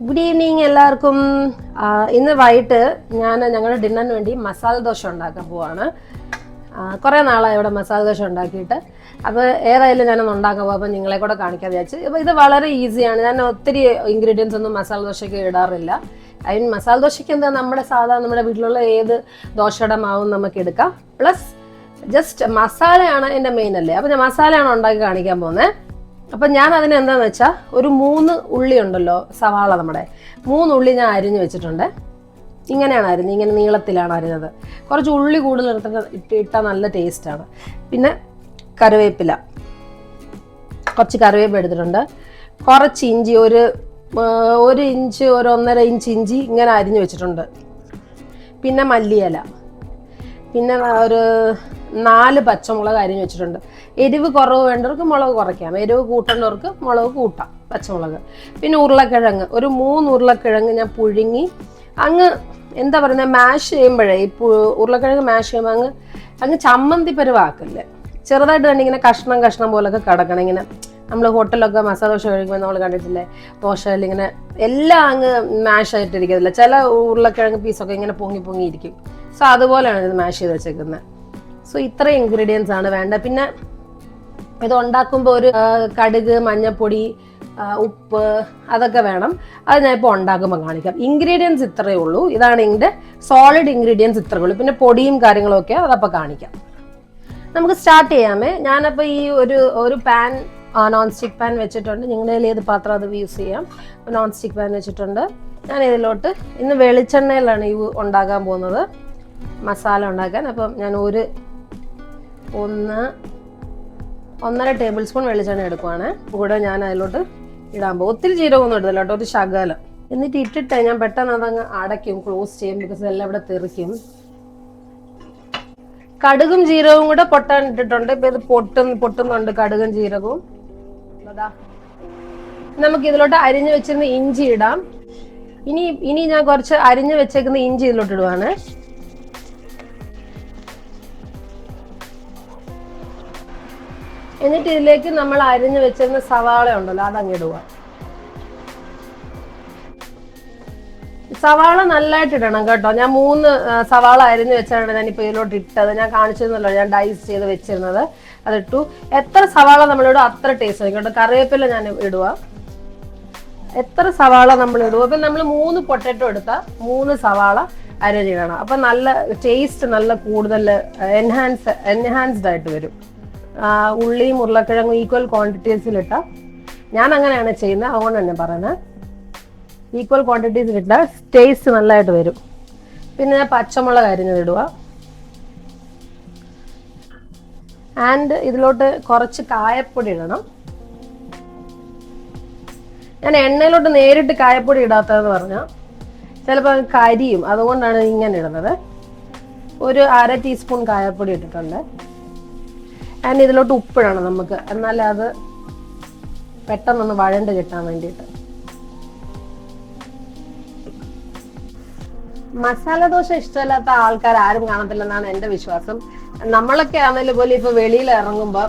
Good evening എല്ലാവർക്കും. ഇന്ന് വൈകിട്ട് ഞങ്ങളുടെ ഡിന്നറിന് വേണ്ടി മസാല ദോശ ഉണ്ടാക്കാൻ പോവാണ്. കുറേ നാളായി ഇവിടെ മസാല ദോശ ഉണ്ടാക്കിയിട്ട്. അപ്പോൾ ഏതായാലും ഞാനൊന്ന് ഉണ്ടാക്കാൻ പോകും. അപ്പോൾ നിങ്ങളെ കൂടെ കാണിക്കാൻ വിചാരിച്ചു. അപ്പോൾ ഇത് വളരെ ഈസിയാണ്. ഞാൻ ഒത്തിരി ഇൻഗ്രീഡിയൻസ് ഒന്നും മസാല ദോശയ്ക്ക് ഇടാറില്ല. അതിന് മസാല ദോശയ്ക്ക് എന്താ നമ്മുടെ വീട്ടിലുള്ള ഏത് ദോശയുടെ മാവും നമുക്ക് എടുക്കാം. പ്ലസ് ജസ്റ്റ് മസാലയാണ് എൻ്റെ മെയിൻ അല്ലേ. അപ്പോൾ ഞാൻ മസാലയാണ് ഉണ്ടാക്കി കാണിക്കാൻ പോകുന്നത്. അപ്പം ഞാൻ അതിന് എന്താണെന്ന് വെച്ചാൽ ഒരു 3 ഉള്ളി ഉണ്ടല്ലോ, സവാള, നമ്മുടെ 3 ഉള്ളി ഞാൻ അരിഞ്ഞ് വെച്ചിട്ടുണ്ട്. ഇങ്ങനെയാണ് അരിഞ്ഞ്, ഇങ്ങനെ നീളത്തിലാണ് അരിഞ്ഞത്. കുറച്ച് ഉള്ളി കൂടുതൽ ഇട്ടാൽ നല്ല ടേസ്റ്റാണ്. പിന്നെ കറിവേപ്പില, കുറച്ച് കറിവേപ്പില എടുത്തിട്ടുണ്ട്. കുറച്ച് ഇഞ്ചി, ഒരു ഇഞ്ച്, 1.5 ഇഞ്ച് ഇഞ്ചി ഇങ്ങനെ അരിഞ്ഞ് വെച്ചിട്ടുണ്ട്. പിന്നെ മല്ലിയില, പിന്നെ ഒരു 4 പച്ചമുളക് അരിഞ്ഞ് വെച്ചിട്ടുണ്ട്. എരിവ് കുറവ് വേണ്ടവർക്ക് മുളക് കുറയ്ക്കാം, എരിവ് കൂട്ടേണ്ടവർക്ക് മുളക് കൂട്ടാം, പച്ചമുളക്. പിന്നെ ഉരുളക്കിഴങ്ങ്, ഒരു 3 ഉരുളക്കിഴങ്ങ് ഞാൻ പുഴുങ്ങി എന്താ പറയുന്നത്, മാഷ് ചെയ്യുമ്പോഴേ ഈ ഉരുളക്കിഴങ്ങ് മാഷ് ചെയ്യുമ്പോൾ അങ്ങ് ചമ്മന്തി പരുവാക്കല്ലേ. ചെറുതായിട്ട് തന്നെ ഇങ്ങനെ കഷ്ണം പോലൊക്കെ കിടക്കണം. ഇങ്ങനെ നമ്മൾ ഹോട്ടലൊക്കെ മസാല ദോശ കഴിക്കുമ്പോൾ നമ്മൾ കണ്ടിട്ടില്ലേ, ദോശയിൽ ഇങ്ങനെ എല്ലാം അങ്ങ് മാഷ് ആയിട്ടിരിക്കത്തില്ല. ചില ഉരുളക്കിഴങ്ങ് പീസൊക്കെ ഇങ്ങനെ പൊങ്ങിയിരിക്കും. സോ അതുപോലെയാണ് ഇത് മാഷ് ചെയ്ത് വെച്ചേക്കുന്നത്. സോ ഇത്രയും ഇൻഗ്രീഡിയൻസ് ആണ് വേണ്ടത്. പിന്നെ ഇത് ഉണ്ടാക്കുമ്പോൾ ഒരു കടുക്, മഞ്ഞൾപ്പൊടി, ഉപ്പ് അതൊക്കെ വേണം. അത് ഞാൻ ഇപ്പോൾ ഉണ്ടാക്കുമ്പോൾ കാണിക്കാം. ഇൻഗ്രീഡിയൻസ് ഇത്രയേ ഉള്ളൂ. ഇതാണ് ഇതിൻ്റെ സോളിഡ് ഇൻഗ്രീഡിയൻസ്, ഇത്രയേ ഉള്ളൂ. പിന്നെ പൊടിയും കാര്യങ്ങളും ഒക്കെ അതപ്പോൾ കാണിക്കാം. നമുക്ക് സ്റ്റാർട്ട് ചെയ്യാമേ. ഞാനപ്പോൾ ഈ ഒരു പാൻ, നോൺ സ്റ്റിക്ക് പാൻ വെച്ചിട്ടുണ്ട്. നിങ്ങളുടെ കയ്യിൽ ഏത് പാത്രം അത് യൂസ് ചെയ്യാം. നോൺ സ്റ്റിക്ക് പാൻ വെച്ചിട്ടുണ്ട്. ഞാൻ ഇതിലോട്ട് ഇന്ന് വെളിച്ചെണ്ണയിലാണ് ഈ ഉണ്ടാക്കാൻ പോകുന്നത്, മസാല ഉണ്ടാക്കാൻ. അപ്പം ഞാൻ 1.5 ടേബിൾ സ്പൂൺ വെളിച്ചെണ്ണ എടുക്കുവാണ്. കൂടെ ഞാൻ അതിലോട്ട് ഇടാൻ പോകും. ഒത്തിരി ജീരകമൊന്നും ഇടില്ല കേട്ടോ, ഒരു ശകലം. എന്നിട്ട് ഇട്ടിട്ട് ഞാൻ പെട്ടെന്ന് അതങ്ങ് അടയ്ക്കും, ക്ലോസ് ചെയ്യും. ബിക്കോസ് എല്ലാം ഇവിടെ തെറിക്കും. കടുകും ജീരകവും കൂടെ പൊട്ടാൻ ഇട്ടിട്ടുണ്ട്. ഇപ്പൊ ഇത് പൊട്ടുന്നുണ്ട്, കടുകും ജീരകവും. നമുക്ക് ഇതിലോട്ട് അരിഞ്ഞു വെച്ചിരുന്ന ഇഞ്ചി ഇടാം. ഇനി ഞാൻ കുറച്ച് അരിഞ്ഞു വെച്ചേക്കുന്ന ഇഞ്ചി ഇതിലോട്ട് ഇടുവാണ്. എന്നിട്ട് ഇതിലേക്ക് നമ്മൾ അരിഞ്ഞു വെച്ചിരുന്ന സവാള ഉണ്ടല്ലോ, അതങ്ങ് ഇടുക. സവാള നല്ലതായിട്ട് ഇടണം കേട്ടോ. ഞാൻ 3 സവാള അരിഞ്ഞു വെച്ചാണ് ഞാനിപ്പോൾ ഇതിലോട്ട് ഇട്ടത്. ഞാൻ കാണിച്ചിരുന്നല്ലോ, ഞാൻ ഡൈസ് ചെയ്ത് വെച്ചിരുന്നത്, അതിട്ടു. എത്ര സവാള നമ്മളിടുക അത്ര ടേസ്റ്റ് ആയിരിക്കും കേട്ടോ. കറിവേപ്പില ഞാൻ ഇടുക. എത്ര സവാള നമ്മൾ ഇടുക. അപ്പം നമ്മൾ 3 പൊട്ടറ്റോ എടുത്താൽ 3 സവാള അരിഞ്ഞിടണം. അപ്പം നല്ല ടേസ്റ്റ്, നല്ല കൂടുതൽ എൻഹാൻസ്ഡ് ആയിട്ട് വരും. ഉള്ളിയും ഉരുളക്കിഴങ്ങും ഈക്വൽ ക്വാണ്ടിറ്റീസിലിട്ടാൽ, ഞാൻ അങ്ങനെയാണ് ചെയ്യുന്നത്, അതുകൊണ്ട് തന്നെ പറയുന്നത്. ഈക്വൽ ക്വാണ്ടിറ്റീസിലിട്ടാൽ ടേസ്റ്റ് നല്ലതായിട്ട് വരും. പിന്നെ ഞാൻ പച്ചമുളക് അരിഞ്ഞിടുക. ആൻഡ് ഇതിലോട്ട് കുറച്ച് കായപ്പൊടി ഇടണം. ഞാൻ എണ്ണയിലോട്ട് നേരിട്ട് കായപ്പൊടി ഇടാത്തതെന്ന് പറഞ്ഞാൽ ചിലപ്പോൾ കരിയും, അതുകൊണ്ടാണ് ഇങ്ങനെ ഇടുന്നത്. ഒരു 1/2 ടീസ്പൂൺ കായപ്പൊടി ഇട്ടിട്ടുണ്ട്. ആൻഡ് ഇതിലോട്ട് ഉപ്പിടണം നമുക്ക്, എന്നാലേ അത് പെട്ടെന്നൊന്ന് വഴണ്ട് കിട്ടാൻ വേണ്ടിയിട്ട്. മസാല ദോശ ഇഷ്ടമില്ലാത്ത ആൾക്കാർ ആരും കാണത്തില്ലെന്നാണ് എൻ്റെ വിശ്വാസം. നമ്മളൊക്കെ ആണെങ്കിലും പോലും ഇപ്പൊ വെളിയിൽ ഇറങ്ങുമ്പോൾ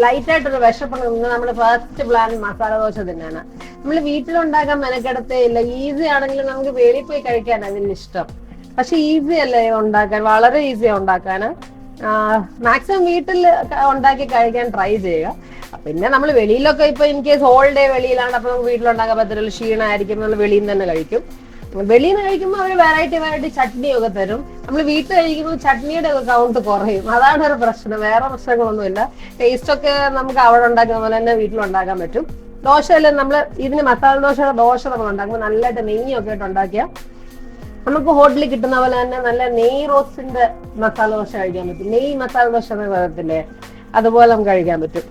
ലൈറ്റായിട്ടൊരു വിശപ്പുണ്ടെങ്കിൽ നമ്മൾ ഫസ്റ്റ് പ്ലാൻ മസാല ദോശ തന്നെയാണ്. നമ്മൾ വീട്ടിലുണ്ടാക്കാൻ മെനക്കെടത്തേ ഇല്ല. ഈസി ആണെങ്കിലും നമുക്ക് വെളിയിൽ പോയി കഴിക്കാൻ അതിന് ഇഷ്ടം. പക്ഷെ ഈസി അല്ലേ ഉണ്ടാക്കാൻ, വളരെ ഈസിയാണ് ഉണ്ടാക്കാൻ. മാക്സിമം വീട്ടിൽ ഉണ്ടാക്കി കഴിക്കാൻ ട്രൈ ചെയ്യുക. പിന്നെ നമ്മൾ വെളിയിലൊക്കെ ഇപ്പൊ ഇൻ കേസ് ഹോൾ ഡേ വെളിയിലാണ്, അപ്പൊ നമുക്ക് വീട്ടിലുണ്ടാക്കാൻ പറ്റില്ല, ക്ഷീണമായിരിക്കും, നമ്മൾ വെളിയിൽ നിന്ന് തന്നെ കഴിക്കും. വെളിയിൽ നിന്ന് കഴിക്കുമ്പോൾ അവർ വെറൈറ്റി ചട്നിയൊക്കെ തരും. നമ്മൾ വീട്ടിൽ കഴിക്കുമ്പോൾ ചട്നിയുടെ ഒക്കെ കൗണ്ട് കുറയും. അതാണ് ഒരു പ്രശ്നം, വേറെ പ്രശ്നങ്ങളൊന്നുമില്ല. ടേസ്റ്റ് ഒക്കെ നമുക്ക് അവിടെ ഉണ്ടാക്കുന്ന പോലെ തന്നെ വീട്ടിലുണ്ടാക്കാൻ പറ്റും. ദോശയിൽ നമ്മൾ ഇതിന് മസാല ദോശ നമ്മൾ ഉണ്ടാക്കുമ്പോൾ നല്ലതായിട്ട് നെയ്യൊക്കെ ഇട്ട് ഉണ്ടാക്കിയാൽ നമുക്ക് ഹോട്ടലിൽ കിട്ടുന്ന പോലെ തന്നെ നല്ല നെയ് റോസ്റ്റിന്റെ മസാല ദോശ കഴിക്കാൻ പറ്റും. നെയ് മസാല ദോശ എന്ന് പറയത്തില്ലേ, അതുപോലെ നമുക്ക് കഴിക്കാൻ പറ്റും.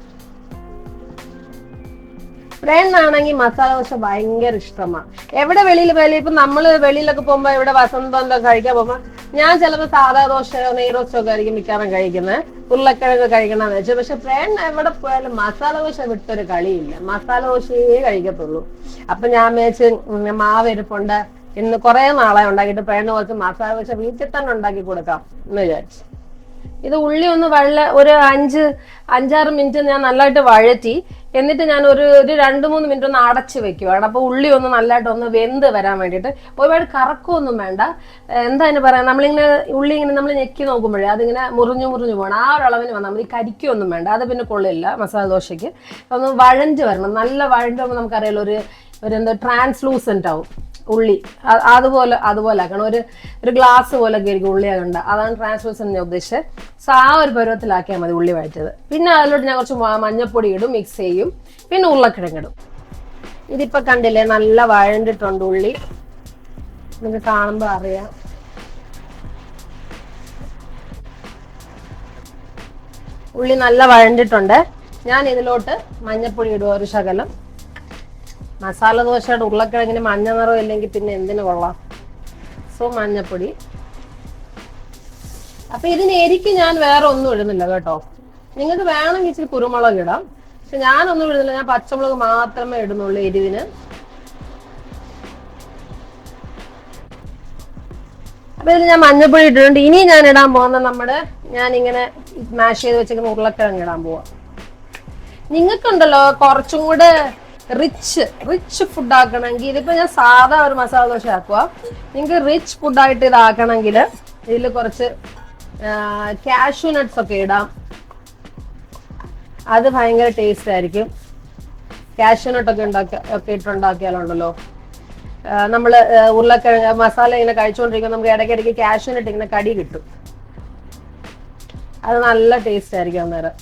ഫ്രണ്ടാണെങ്കിൽ മസാല ദോശ ഭയങ്കര ഇഷ്ടമാണ്. എവിടെ വെളിയിൽ ഇപ്പൊ നമ്മള് വെളിയിലൊക്കെ പോകുമ്പോ ഇവിടെ വസന്തോ കഴിക്കാൻ പോകുമ്പോ ഞാൻ ചിലപ്പോൾ സാധാ ദോശയോ നെയ് റോസ്റ്റോ ഒക്കെ ആയിരിക്കും മിക്കവാറും കഴിക്കുന്നത്, ഉരുളക്കിഴങ്ങ് കഴിക്കണമെന്ന് വെച്ചാൽ. പക്ഷെ ഫ്രണ്ട് എവിടെ പോയാലും മസാല ദോശ വിട്ടൊരു കളിയില്ല, മസാല ദോശയെ കഴിക്കത്തുള്ളൂ. അപ്പൊ ഞാൻ വെച്ച് മാവ് ഇരിപ്പുണ്ട്, ഇന്ന് കുറെ നാളെ ഉണ്ടാക്കിയിട്ട് ഫ്രണ്ട് കുറച്ച് മസാല ദോശ വീട്ടിൽ തന്നെ ഉണ്ടാക്കി കൊടുക്കാം എന്ന് വിചാരിച്ചു. ഇത് ഉള്ളി ഒന്ന് ഒരു 5-6 മിനിറ്റ് ഞാൻ നല്ലതായിട്ട് വഴറ്റി. എന്നിട്ട് ഞാൻ ഒരു 2-3 മിനിറ്റ് ഒന്ന് അടച്ച് വെക്കുവാണ്. അപ്പോൾ ഉള്ളി ഒന്ന് നല്ലതായിട്ട് ഒന്ന് വെന്ത് വരാൻ വേണ്ടിയിട്ട്. ഒരുപാട് കറക്കൊന്നും വേണ്ട. എന്താ അതിന് പറയാം, നമ്മളിങ്ങനെ ഉള്ളി ഇങ്ങനെ നമ്മൾ ഞെക്കി നോക്കുമ്പോഴേ അതിങ്ങനെ മുറിഞ്ഞു പോകണം. ആ ഒരു അളവിന് വന്നാൽ മതി. കരിക്കൊന്നും വേണ്ട, അത് പിന്നെ കൊള്ളില്ല മസാല ദോശയ്ക്ക്. ഒന്ന് വഴഞ്ച് വരണം. നല്ല വഴണ്ടുമ്പോൾ നമുക്കറിയാലോ ഒരു എന്താ ട്രാൻസ്ലൂസൻ്റ് ആവും ഉള്ളി. അതുപോലെ ആക്കണം. ഒരു ഗ്ലാസ് പോലൊക്കെ ആയിരിക്കും ഉള്ളി കണ്ട. അതാണ് ട്രാൻസ്ലൂസൻ്റ് ഞാൻ ഉദ്ദേശിച്ചത്. സോ ആ ഒരു പരുവത്തിലാക്കിയാൽ മതി ഉള്ളി വഴറ്റത്. പിന്നെ അതിലോട്ട് ഞാൻ കുറച്ച് മഞ്ഞപ്പൊടി ഇടും, മിക്സ് ചെയ്യും. പിന്നെ ഉരുളക്കിഴങ്ങിടും. ഇതിപ്പോൾ കണ്ടില്ലേ, നല്ല വഴണ്ടിട്ടുണ്ട് ഉള്ളി. നിങ്ങൾക്ക് കാണുമ്പോൾ അറിയാം. ഉള്ളി നല്ല വഴണ്ടിട്ടുണ്ട്. ഞാൻ ഇതിലോട്ട് മഞ്ഞപ്പൊടി ഇടുക ഒരു ശകലം. മസാല ദോശയുടെ ഉരുളക്കിഴങ്ങിന് മഞ്ഞ നിറം ഇല്ലെങ്കിൽ പിന്നെ എന്തിനു കൊള്ളാം. സോ മഞ്ഞപ്പൊടി. അപ്പൊ ഇതിന് എരിക്ക് ഞാൻ വേറെ ഒന്നും ഇടുന്നില്ല കേട്ടോ. നിങ്ങൾക്ക് വേണമെങ്കിൽ ഇച്ചിരി കുരുമുളക് ഇടാം. പക്ഷെ ഞാനൊന്നും ഇടുന്നില്ല. ഞാൻ പച്ചമുളക് മാത്രമേ ഇടുന്നുള്ളൂ എരിവിന്. അപ്പൊ ഇതിൽ ഞാൻ മഞ്ഞപ്പൊടി ഇട്ടിട്ടുണ്ട്. ഇനി ഞാൻ ഇടാൻ പോകുന്ന ഞാനിങ്ങനെ മാഷ് ചെയ്ത് വെച്ചിരിക്കുന്ന ഉരുളക്കിഴങ്ങ് ഇടാൻ പോവാം. നിങ്ങൾക്കുണ്ടല്ലോ കുറച്ചും കൂടെ റിച്ച് ഫുഡ് ആക്കണമെങ്കിൽ, ഇതിപ്പോ ഞാൻ സാധാ ഒരു മസാല ദോശ ആക്കുക. നിങ്ങൾക്ക് റിച്ച് ഫുഡായിട്ട് ഇതാക്കണമെങ്കിൽ ഇതിൽ കുറച്ച് കാഷ്യൂ നട്ട്സ് ഒക്കെ ഇടാം. അത് ഭയങ്കര ടേസ്റ്റ് ആയിരിക്കും. കാഷ്യൂ നട്ടൊക്കെ ഇട്ടുണ്ടാക്കിയാലുണ്ടല്ലോ, നമ്മള് ഉരുളക്കിഴങ്ങ് മസാല ഇങ്ങനെ കഴിച്ചുകൊണ്ടിരിക്കുമ്പോൾ നമുക്ക് ഇടയ്ക്കിടയ്ക്ക് കാഷ്യൂ നട്ട് ഇങ്ങനെ കടി കിട്ടും. അത് നല്ല ടേസ്റ്റ് ആയിരിക്കും അന്നേരം.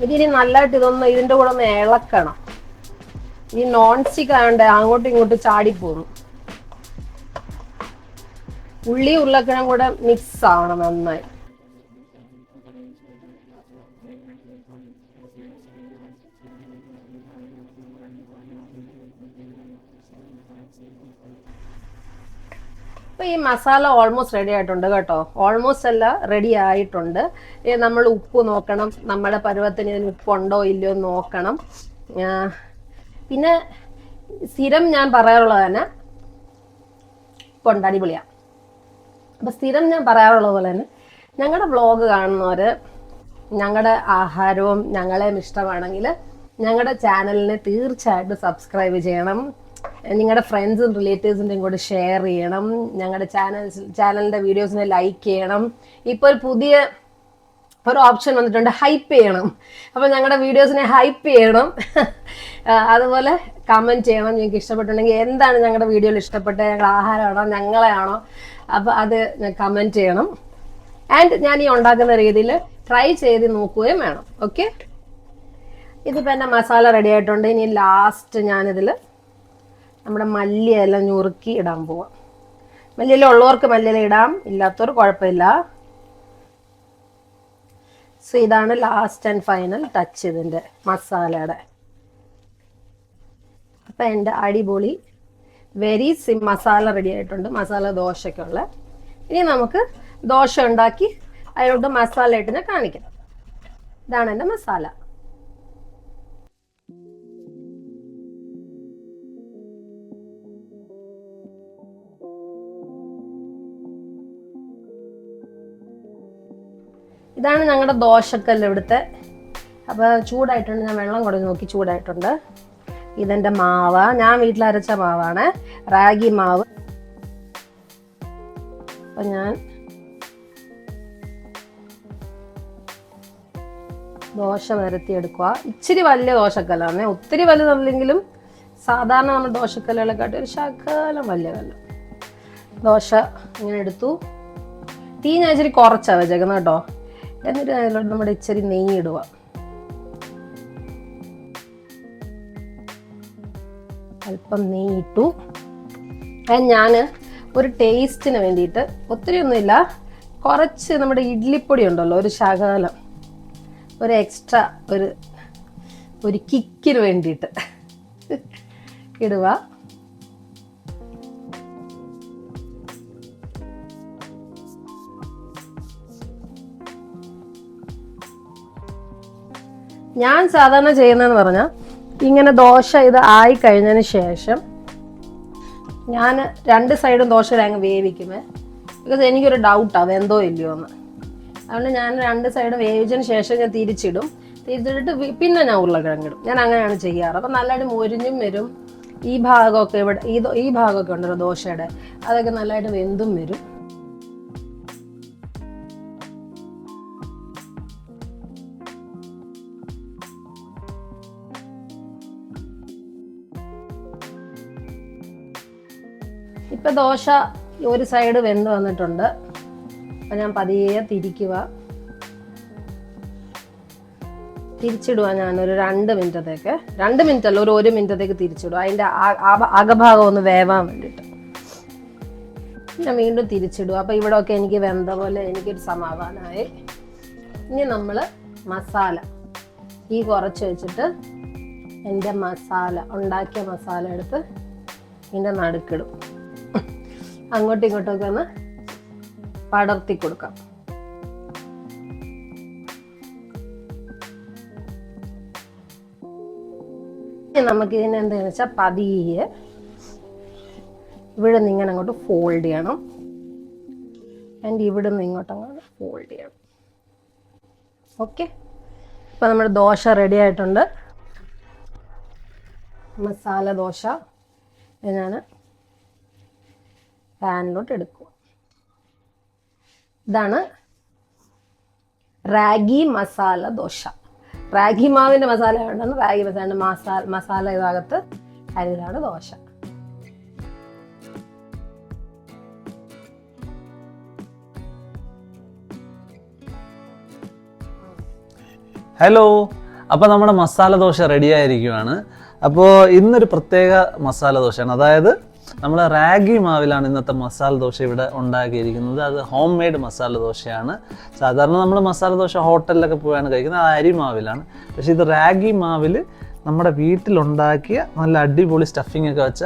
ഇതിനി നല്ലതായിട്ട് ഇതിന്റെ കൂടെ ഒന്ന് ഇളക്കണം. ഈ നോൺ സ്റ്റിക്ക് ആയതുകൊണ്ട് അങ്ങോട്ടും ഇങ്ങോട്ടും ചാടിപ്പോന്നു. ഉള്ളി ഉരുളക്കിഴങ്ങും കൂടെ മിക്സ് ആവണം നന്നായി. അപ്പൊ ഈ മസാല ഓൾമോസ്റ്റ് റെഡി ആയിട്ടുണ്ട് കേട്ടോ. ഓൾമോസ്റ്റ് അല്ല, റെഡി ആയിട്ടുണ്ട്. നമ്മൾ ഉപ്പ് നോക്കണം, നമ്മുടെ പരുവത്തിന് ഇതിന് ഉപ്പുണ്ടോ ഇല്ലയോ നോക്കണം. പിന്നെ സ്ഥിരം ഞാൻ പറയാറുള്ളത് തന്നെ ഉപ്പുണ്ട്, അടിപൊളിയാ. അപ്പൊ സ്ഥിരം ഞാൻ പറയാറുള്ളത് പോലെ തന്നെ ഞങ്ങളുടെ വ്ളോഗ് കാണുന്നവര് ഞങ്ങളുടെ ആഹാരവും ഞങ്ങളെയും ഇഷ്ടമാണെങ്കിൽ ഞങ്ങളുടെ ചാനലിനെ തീർച്ചയായിട്ടും സബ്സ്ക്രൈബ് ചെയ്യണം. നിങ്ങളുടെ ഫ്രണ്ട്സും റിലേറ്റീവ്സിൻ്റെയും കൂടെ ഷെയർ ചെയ്യണം. ഞങ്ങളുടെ ചാനലിൻ്റെ വീഡിയോസിനെ ലൈക്ക് ചെയ്യണം. ഇപ്പോൾ ഒരു പുതിയ ഓപ്ഷൻ വന്നിട്ടുണ്ട്, ഹൈപ്പ് ചെയ്യണം. അപ്പോൾ ഞങ്ങളുടെ വീഡിയോസിനെ ഹൈപ്പ് ചെയ്യണം. അതുപോലെ കമൻറ്റ് ചെയ്യണം. നിങ്ങൾക്ക് ഇഷ്ടപ്പെട്ടുണ്ടെങ്കിൽ എന്താണ് ഞങ്ങളുടെ വീഡിയോയിൽ ഇഷ്ടപ്പെട്ടത്, ഞങ്ങളുടെ ആഹാരമാണോ ഞങ്ങളെയാണോ, അപ്പോൾ അത് കമൻറ്റ് ചെയ്യണം. ആൻഡ് ഞാൻ ഈ ഉണ്ടാക്കുന്ന രീതിയിൽ ട്രൈ ചെയ്ത് നോക്കുകയും വേണം. ഓക്കെ, ഇതിപ്പോൾ എൻ്റെ മസാല റെഡി ആയിട്ടുണ്ട്. ഇനി ലാസ്റ്റ് ഞാനിതിൽ നമ്മുടെ മല്ലിയെല്ലാം ഞുറുക്കി ഇടാൻ പോവാം. മല്ലിയില ഉള്ളവർക്ക് മല്ലിയില ഇടാം, ഇല്ലാത്തവർ കുഴപ്പമില്ല. സോ ഇതാണ് ലാസ്റ്റ് ആൻഡ് ഫൈനൽ ടച്ച് ഇതിൻ്റെ മസാലയുടെ. അപ്പം എൻ്റെ അടിപൊളി മസാല റെഡി ആയിട്ടുണ്ട്, മസാല ദോശയ്ക്കുള്ള. ഇനി നമുക്ക് ദോശ ഉണ്ടാക്കി അതിലോട്ട് മസാല ഇട്ടിനെ കാണിക്കാം. ഇതാണ് എൻ്റെ മസാല. ഇതാണ് ഞങ്ങളുടെ ദോശക്കല്ല് ഇവിടുത്തെ. അപ്പോൾ ചൂടായിട്ടുണ്ട്. ഞാൻ വെള്ളം കുടഞ്ഞ് നോക്കി, ചൂടായിട്ടുണ്ട്. ഇതെൻ്റെ മാവ്, ഞാൻ വീട്ടിൽ അരച്ച മാവാണ്, റാഗി മാവ്. അപ്പം ഞാൻ ദോശ വരത്തിയെടുക്കുക. ഇച്ചിരി വലിയ ദോശക്കല്ലാണ്, ഒത്തിരി വലുതല്ലെങ്കിലും സാധാരണ നമ്മൾ ദോശക്കല്ലുകളെക്കാട്ടി ഒരു ശകലം വലിയ കല്ല്. ദോശ ഇങ്ങനെ എടുത്തു. തീ ഞാൻ ഇച്ചിരി കുറച്ചാണ് വെച്ചേക്കുന്നത് കേട്ടോ. എന്നിട്ട് അതിലോട്ട് നമ്മുടെ ഇച്ചിരി നെയ്യ് ഇടുക. അല്പം നെയ്യ് ഇട്ടു. ഞാൻ ഒരു ടേസ്റ്റിന് വേണ്ടിയിട്ട്, ഒത്തിരി ഒന്നുമില്ല, കുറച്ച് നമ്മുടെ ഇഡ്ലിപ്പൊടി ഉണ്ടല്ലോ, ഒരു ശകലം, ഒരു എക്സ്ട്രാ ഒരു കിക്കിന് വേണ്ടിയിട്ട് ഇടുക. ഞാൻ സാധാരണ ചെയ്യുന്നതെന്ന് പറഞ്ഞാൽ, ഇങ്ങനെ ദോശ ഇത് ആയി കഴിഞ്ഞതിന് ശേഷം ഞാൻ 2 സൈഡും ദോശ അങ്ങ് വേവിക്കുമേ. ബിക്കോസ് എനിക്കൊരു ഡൗട്ടാണ് വെന്തോ ഇല്ലയോ എന്ന്. അതുകൊണ്ട് ഞാൻ 2 സൈഡ് വേവിച്ചതിന് ശേഷം ഞാൻ തിരിച്ചിട്ടിട്ട് പിന്നെ ഞാൻ ഉരുളക്കിഴങ്ങിടും. ഞാൻ അങ്ങനെയാണ് ചെയ്യാറ്. അപ്പം നല്ലതായിട്ട് മൊരിഞ്ഞും വരും. ഈ ഭാഗമൊക്കെ ഈ ഭാഗമൊക്കെ ഉണ്ടല്ലോ ദോശയുടെ, അതൊക്കെ നല്ലതായിട്ട് വെന്തും വരും. ഇപ്പം ദോശ ഒരു സൈഡ് വെന്ത് വന്നിട്ടുണ്ട്. അപ്പം ഞാൻ പതിയെ തിരിച്ചിടുക. ഞാനൊരു 2 മിനിറ്റത്തേക്ക്, 2 മിനിറ്റ് അല്ല, ഒരു 1 മിനിറ്റത്തേക്ക് തിരിച്ചിടുക. അതിൻ്റെ അകഭാഗം ഒന്ന് വേവാൻ വേണ്ടിയിട്ട് ഞാൻ വീണ്ടും തിരിച്ചിടുക. അപ്പോൾ ഇവിടെയൊക്കെ എനിക്ക് വെന്ത പോലെ എനിക്കൊരു സമാധാനമായി. ഇനി നമ്മൾ മസാല കുറച്ച് വെച്ചിട്ട് എൻ്റെ ഉണ്ടാക്കിയ മസാല എടുത്ത് ഇതിൻ്റെ നടുക്കിടും. അങ്ങോട്ടും ഇങ്ങോട്ടൊക്കെ ഒന്ന് പടർത്തി കൊടുക്കാം. നമുക്ക് ഇതിനെ എന്താണെന്ന് വെച്ചാൽ പതിയെ ഇവിടെ നിന്ന് ഇങ്ങനെ അങ്ങോട്ട് ഫോൾഡ് ചെയ്യണം. ആൻഡ് ഇവിടെ നിന്ന് ഇങ്ങോട്ട് അങ്ങോട്ട് ഫോൾഡ് ചെയ്യണം. ഓക്കെ, ഇപ്പം നമ്മുടെ ദോശ റെഡി ആയിട്ടുണ്ട്. മസാല ദോശ ഞാൻ പാനിലോട്ട് എടുക്കുക. ഇതാണ് റാഗി മസാല ദോശ. റാഗി മാവിൻ്റെ മസാല ഉണ്ടെന്ന് റാഗി മസാല ഇതകത്ത് അരിതാണ് ദോശ. ഹലോ, അപ്പോൾ നമ്മുടെ മസാല ദോശ റെഡി ആയിരിക്കുകയാണ്. അപ്പോൾ ഇന്നൊരു പ്രത്യേക മസാല ദോശയാണ്. അതായത് നമ്മൾ റാഗി മാവിലാണ് ഇന്നത്തെ മസാല ദോശ ഇവിടെ ഉണ്ടാക്കിയിരിക്കുന്നത്. അത് ഹോം മെയ്ഡ് മസാല ദോശയാണ്. സാധാരണ നമ്മൾ മസാല ദോശ ഹോട്ടലിലൊക്കെ പോയാണ് കഴിക്കുന്നത്, അത് അരി മാവിലാണ്. പക്ഷേ ഇത് റാഗി മാവിൽ നമ്മുടെ വീട്ടിലുണ്ടാക്കിയ നല്ല അടിപൊളി സ്റ്റഫിംഗ് ഒക്കെ വെച്ച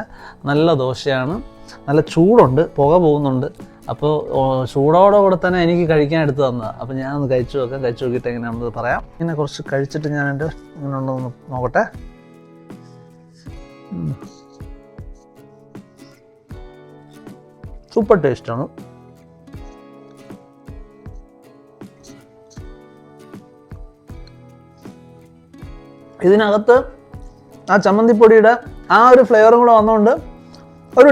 നല്ല ദോശയാണ്. നല്ല ചൂടുണ്ട്, പുക പോകുന്നുണ്ട്. അപ്പോൾ ചൂടോടെ തന്നെ എനിക്ക് കഴിക്കാൻ എടുത്ത് തന്നതാണ്. അപ്പോൾ ഞാനൊന്ന് കഴിച്ചു നോക്കിയിട്ട് എങ്ങനെയാണെന്ന് പറയാം. ഇങ്ങനെ കുറച്ച് കഴിച്ചിട്ട് ഞാൻ എൻ്റെ ഇങ്ങനെ ഉണ്ടോ എന്ന് നോക്കട്ടെ. സൂപ്പർ ടേസ്റ്റാണ്. ഇതിനകത്ത് ആ ചമ്മന്തിപ്പൊടിയുടെ ആ ഒരു ഫ്ലേവറും കൂടെ വന്നുകൊണ്ട് ഒരു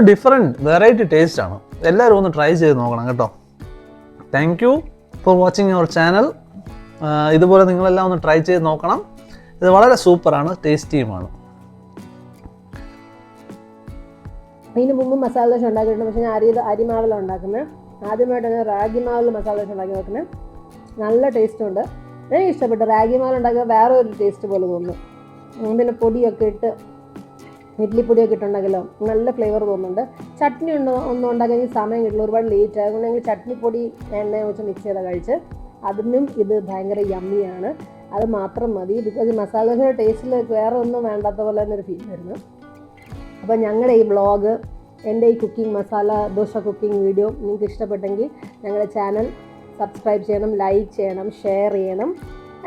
വെറൈറ്റി ടേസ്റ്റാണ്. എല്ലാവരും ഒന്ന് ട്രൈ ചെയ്ത് നോക്കണം കേട്ടോ. Thank you for watching your channel. ഇതുപോലെ നിങ്ങളെല്ലാം ഒന്ന് ട്രൈ ചെയ്ത് നോക്കണം. ഇത് വളരെ സൂപ്പറാണ്, ടേസ്റ്റിയുമാണ്. അതിന് മുമ്പ് മസാല ദോശ ഉണ്ടാക്കിയിട്ടുണ്ട്. പക്ഷേ ഞാൻ അരിമാവിലാണ് ഉണ്ടാക്കുന്നത്. ആദ്യമായിട്ടാണ് റാഗി മാവിൽ മസാല ദോശ ഉണ്ടാക്കി നോക്കുന്നത്. നല്ല ടേസ്റ്റുണ്ട്. എനിക്ക് ഇഷ്ടപ്പെട്ടു. റാഗി മാവിൽ ഉണ്ടാക്കിയ വേറെ ഒരു ടേസ്റ്റ് പോലെ തോന്നുന്നു. പിന്നെ പൊടിയൊക്കെ ഇട്ട്, ഇഡ്ലിപ്പൊടിയൊക്കെ ഇട്ടുണ്ടെങ്കിലോ നല്ല ഫ്ലേവർ തോന്നുന്നുണ്ട്. ചട്നി ഒന്നും ഉണ്ടാക്കാൻ എനിക്ക് സമയം കിട്ടില്ല, ഒരുപാട് ലേറ്റ് ആയി. അതുകൊണ്ട് ഞങ്ങൾ ചട്നിപ്പൊടി എണ്ണ വെച്ച് മിക്സ് ചെയ്ത് കഴിച്ച്. അതിനും ഇത് ഭയങ്കര യമ്മിയാണ്. അത് മാത്രം മതി. ബിക്കോസ് ഈ മസാല ദോശയുടെ ടേസ്റ്റിൽ വേറെ ഒന്നും വേണ്ടാത്ത പോലെ തന്നെ ഒരു ഫീൽ വരുന്നു. അപ്പോൾ ഞങ്ങളുടെ ഈ വ്ളോഗ്, എൻ്റെ ഈ മസാല ദോശ കുക്കിംഗ് വീഡിയോ നിങ്ങൾക്ക് ഇഷ്ടപ്പെട്ടെങ്കിൽ ഞങ്ങളുടെ ചാനൽ സബ്സ്ക്രൈബ് ചെയ്യണം, ലൈക്ക് ചെയ്യണം, ഷെയർ ചെയ്യണം.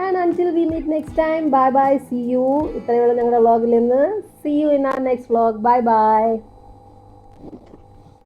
And until we meet next time, bye bye, see you. ഇത്രയുള്ള ഞങ്ങളുടെ വ്ളോഗിൽ നിന്ന്. See you in our next vlog. Bye by.